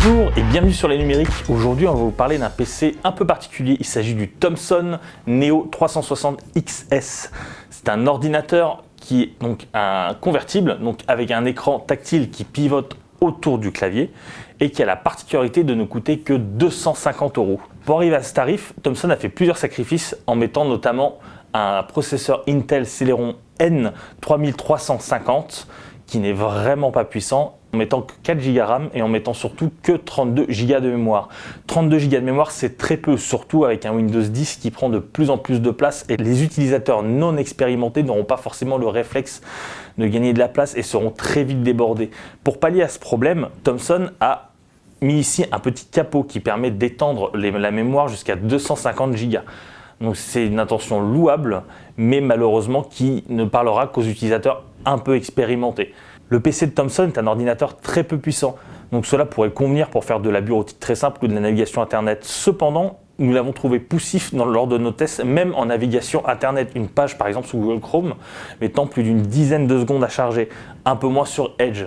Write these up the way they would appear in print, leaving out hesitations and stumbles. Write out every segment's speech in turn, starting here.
Bonjour et bienvenue sur les numériques. Aujourd'hui, on va vous parler d'un PC un peu particulier. Il s'agit du Thomson Neo 360 XS. C'est un ordinateur qui est donc un convertible, donc avec un écran tactile qui pivote autour du clavier et qui a la particularité de ne coûter que 250 €. Pour arriver à ce tarif, Thomson a fait plusieurs sacrifices en mettant notamment un processeur Intel Celeron N3350 qui n'est vraiment pas puissant, en mettant que 4 Go RAM et en mettant surtout que 32 Go de mémoire. 32 Go de mémoire, c'est très peu, surtout avec un Windows 10 qui prend de plus en plus de place et les utilisateurs non expérimentés n'auront pas forcément le réflexe de gagner de la place et seront très vite débordés. Pour pallier à ce problème, Thomson a mis ici un petit capot qui permet d'étendre la mémoire jusqu'à 250 Go. Donc c'est une intention louable, mais malheureusement qui ne parlera qu'aux utilisateurs un peu expérimentés. Le PC de Thomson est un ordinateur très peu puissant, donc cela pourrait convenir pour faire de la bureautique très simple ou de la navigation internet. Cependant, nous l'avons trouvé poussif lors de nos tests, même en navigation internet. Une page par exemple sous Google Chrome mettant plus d'une dizaine de secondes à charger, un peu moins sur Edge.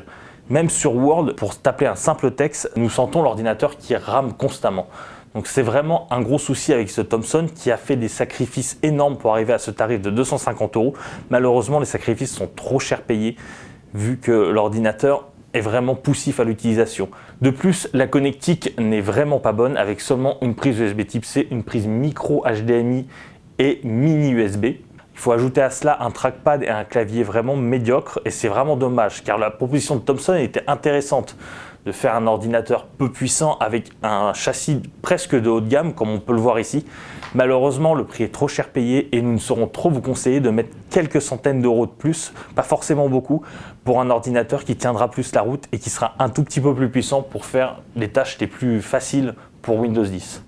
Même sur Word, pour taper un simple texte, nous sentons l'ordinateur qui rame constamment. Donc c'est vraiment un gros souci avec ce Thomson qui a fait des sacrifices énormes pour arriver à ce tarif de 250 €. Malheureusement, les sacrifices sont trop cher payés vu que l'ordinateur est vraiment poussif à l'utilisation. De plus, la connectique n'est vraiment pas bonne avec seulement une prise USB type C, une prise micro HDMI et mini USB. Il faut ajouter à cela un trackpad et un clavier vraiment médiocre et c'est vraiment dommage car la proposition de Thomson était intéressante de faire un ordinateur peu puissant avec un châssis presque de haut de gamme comme on peut le voir ici. Malheureusement, le prix est trop cher payé et nous ne saurons trop vous conseiller de mettre quelques centaines d'euros de plus, pas forcément beaucoup, pour un ordinateur qui tiendra plus la route et qui sera un tout petit peu plus puissant pour faire les tâches les plus faciles pour Windows 10.